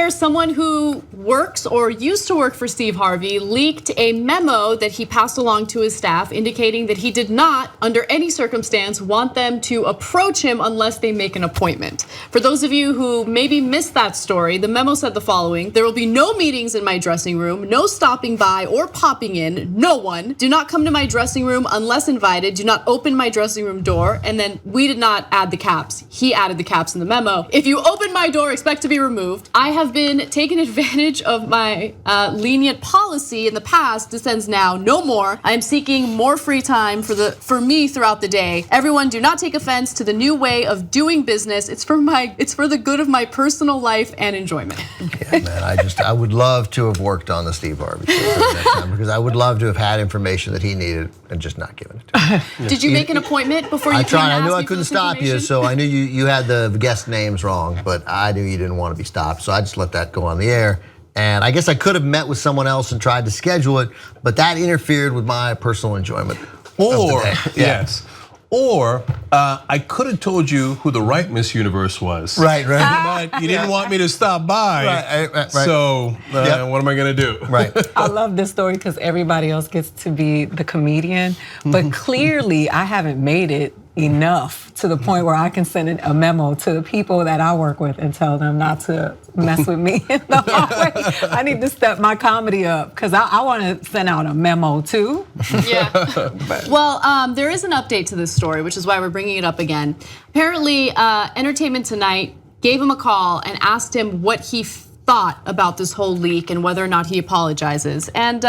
Frazier, someone who works or used to work for Steve Harvey, leaked a memo that he passed along to his staff indicating that he did not, under any circumstance, want them to approach him unless they make an appointment. For those of you who maybe missed that story, the memo said the following: there will be no meetings in my dressing room, no stopping by or popping in, no one. Do not come to my dressing room unless invited. Do not open my dressing room door. And then we did not add the caps. He added the caps in the memo. If you open my door, expect to be removed. I have been taking advantage of my lenient policy in the past. This ends now, no more. I am seeking more free time for me throughout the day. Everyone, do not take offense to the new way of doing business. It's for the good of my personal life and enjoyment. Yeah, man, I would love to have worked on the Steve Harvey show next time, because I would love to have had information that he needed and just not given it to him. Did you make an appointment before you I came tried. to I ask knew me I for couldn't this stop you, information? so I knew you had the guest names wrong, but I knew you didn't want to be stopped, so I just let that go on the air. And I guess I could have met with someone else and tried to schedule it, but that interfered with my personal enjoyment. Or, yes. Or I could have told you who the right Miss Universe was. Right. But you didn't want me to stop by. Right. So what am I gonna do? Right. I love this story because everybody else gets to be the comedian, but clearly I haven't made it enough to the point where I can send a memo to the people that I work with and tell them not to mess with me in the hallway. I need to step my comedy up because I want to send out a memo too. Yeah. Well, there is an update to this story, which is why we're bringing it up again. Apparently, Entertainment Tonight gave him a call and asked him what he thought about this whole leak and whether or not he apologizes. And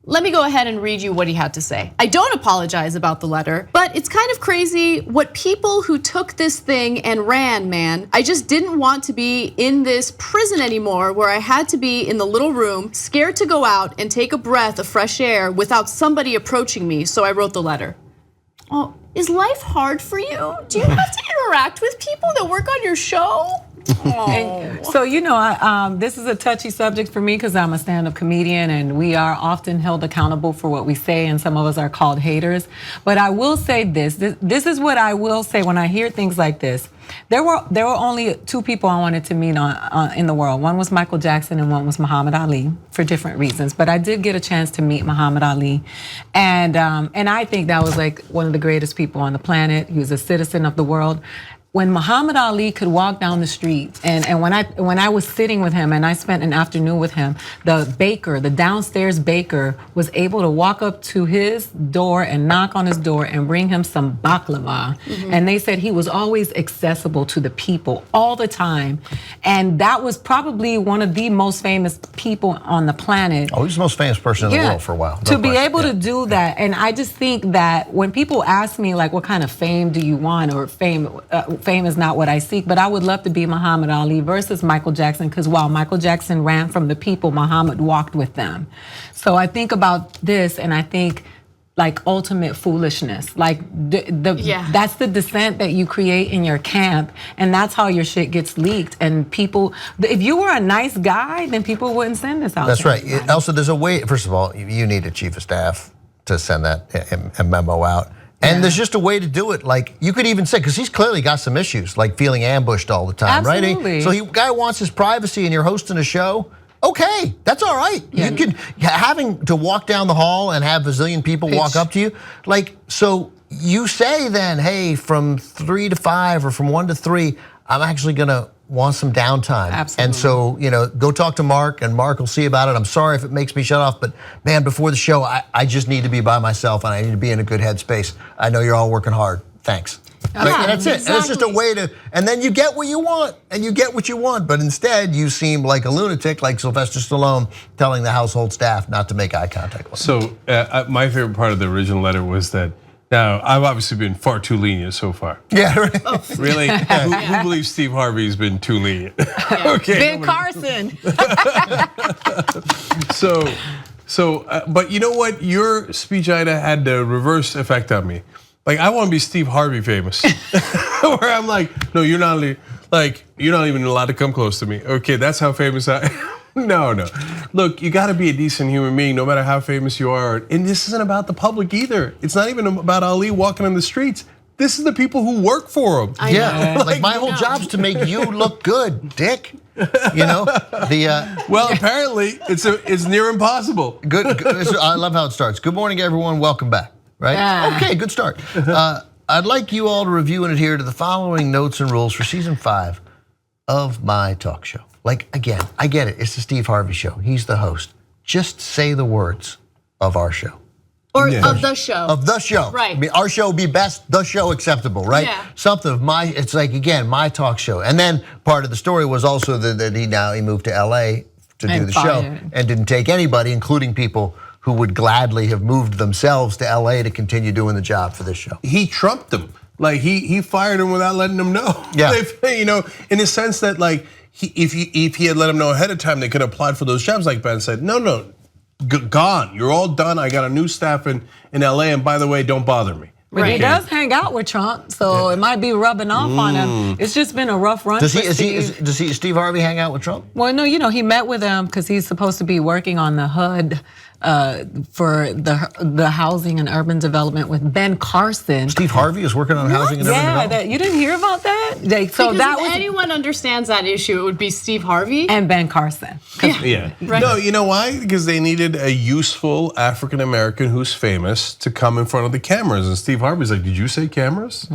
let me go ahead and read you what he had to say. I don't apologize about the letter, but it's kind of crazy what people who took this thing and ran, man. I just didn't want to be in this prison anymore where I had to be in the little room, scared to go out and take a breath of fresh air without somebody approaching me, so I wrote the letter. Oh, is life hard for you? Do you have to interact with people that work on your show? So this is a touchy subject for me because I'm a stand-up comedian and we are often held accountable for what we say, and some of us are called haters. But I will say this is what I will say when I hear things like this. There were only two people I wanted to meet in the world. One was Michael Jackson and one was Muhammad Ali, for different reasons. But I did get a chance to meet Muhammad Ali, and I think that was like one of the greatest people on the planet. He was a citizen of the world. When Muhammad Ali could walk down the street, and when I was sitting with him and I spent an afternoon with him, the downstairs baker was able to walk up to his door and knock on his door and bring him some baklava. And they said he was always accessible to the people all the time. And that was probably one of the most famous people on the planet. Oh, he's the most famous person in the world for a while. To be able to do that, and I just think that when people ask me like, what kind of fame do you want, or fame is not what I seek, but I would love to be Muhammad Ali versus Michael Jackson, because while Michael Jackson ran from the people, Muhammad walked with them. So I think about this and I think like ultimate foolishness. Like that's the dissent that you create in your camp, and that's how your shit gets leaked. And people, if you were a nice guy, then people wouldn't send this out. That's right. Also, there's a way, first of all, you need a chief of staff to send that a memo out. And there's just a way to do it. Like you could even say, because he's clearly got some issues, like feeling ambushed all the time, Absolutely. right? So guy wants his privacy and you're hosting a show. Okay, that's all right. Yeah. You can, having to walk down the hall and have a zillion people walk up to you. Like, so you say then, hey, from 3 to 5 or from 1 to 3, I'm actually gonna want some downtime. Absolutely. And so, go talk to Mark and Mark will see about it. I'm sorry if it makes me shut off, but man, before the show, I just need to be by myself and I need to be in a good headspace. I know you're all working hard. Thanks. And that's it. And it's just a way to, and then you get what you want, and you get what you want. But instead, you seem like a lunatic, like Sylvester Stallone telling the household staff not to make eye contact with him. So my favorite part of the original letter was that, now, I've obviously been far too lenient so far. Yeah, right. Oh. Really? Who believes Steve Harvey's been too lenient? Okay. Ben Carson. But you know what? Your speech, Ida, had the reverse effect on me. Like, I want to be Steve Harvey famous. Where I'm like, no, you're not even allowed to come close to me. Okay, that's how famous I am. No. Look, you gotta be a decent human being no matter how famous you are. And this isn't about the public either. It's not even about Ali walking on the streets. This is the people who work for him. Yeah, like my whole job's to make you look good, Dick. You know, well, apparently it's near impossible. Good. I love how it starts. Good morning, everyone. Welcome back. Right? Okay, good start. I'd like you all to review and adhere to the following notes and rules for season 5 of my talk show. Like, again, I get it. It's the Steve Harvey show. He's the host. Just say the words of our show. Or of the show. Of the show. Right. I mean, our show would be best, the show acceptable, right? Yeah. Something of it's like, again, my talk show. And then part of the story was also that he moved to LA to do the show and didn't take anybody, including people who would gladly have moved themselves to LA to continue doing the job for this show. He trumped them. Like he fired them without letting them know. Yeah. You know, in the sense that like if he had let them know ahead of time, they could have applied for those jobs. Like Ben said, no. Gone. You're all done. I got a new staff in LA, and by the way, don't bother me. But he does hang out with Trump, so it might be rubbing off on him. It's just been a rough run. Does Steve Harvey hang out with Trump? Well, no, he met with him because he's supposed to be working on the HUD for the housing and urban development with Ben Carson. Steve Harvey is working on housing and urban development? You didn't hear about that? Because if anyone understands that issue, it would be Steve Harvey and Ben Carson. Yeah. Right. No, you know why? Because they needed a useful African American who's famous to come in front of the cameras. And Steve Harvey's like, did you say cameras?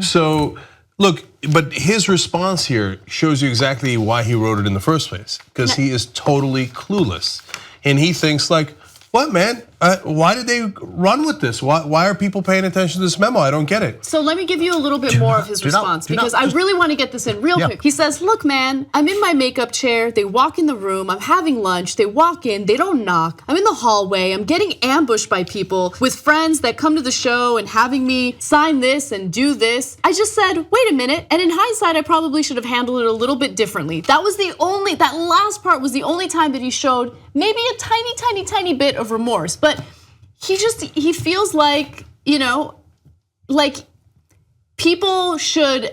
So look, but his response here shows you exactly why he wrote it in the first place. Because he is totally clueless. And he thinks like, what, man? Why did they run with this? Why are people paying attention to this memo? I don't get it. So let me give you a little bit more of his response because I really want to get this in real quick. He says, look, man, I'm in my makeup chair. They walk in the room. I'm having lunch. They walk in. They don't knock. I'm in the hallway. I'm getting ambushed by people with friends that come to the show and having me sign this and do this. I just said, wait a minute. And in hindsight, I probably should have handled it a little bit differently. That last part was the only time that he showed maybe a tiny bit of remorse. But he feels like, like people should,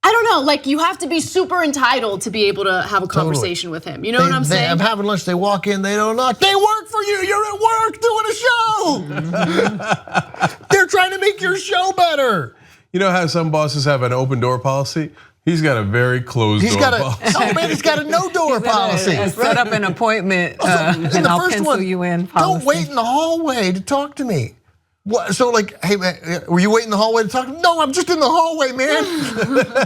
I don't know, like you have to be super entitled to be able to have a conversation with him. You know what I'm saying? I'm having lunch, they walk in, they don't knock. They work for you, you're at work doing a show. They're trying to make your show better. You know how some bosses have an open door policy? He's got a very closed door policy. Oh man, he's got a no door policy. Set up an appointment and I'll pencil you in policy. Don't wait in the hallway to talk to me. What, so like, hey man, were you waiting in the hallway to talk to me? No, I'm just in the hallway, man.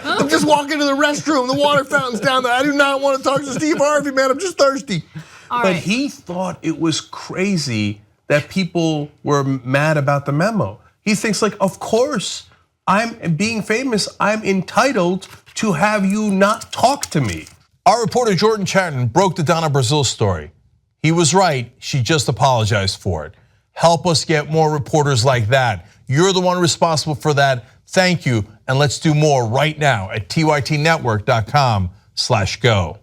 I'm just walking to the restroom. The water fountain's down there. I do not want to talk to Steve Harvey, man. I'm just thirsty. But he thought it was crazy that people were mad about the memo. He thinks like, of course, I'm being famous. I'm entitled to have you not talk to me. Our reporter Jordan Chatton broke the Donna Brazil story. He was right, she just apologized for it. Help us get more reporters like that. You're the one responsible for that. Thank you, and let's do more right now at tytnetwork.com/go.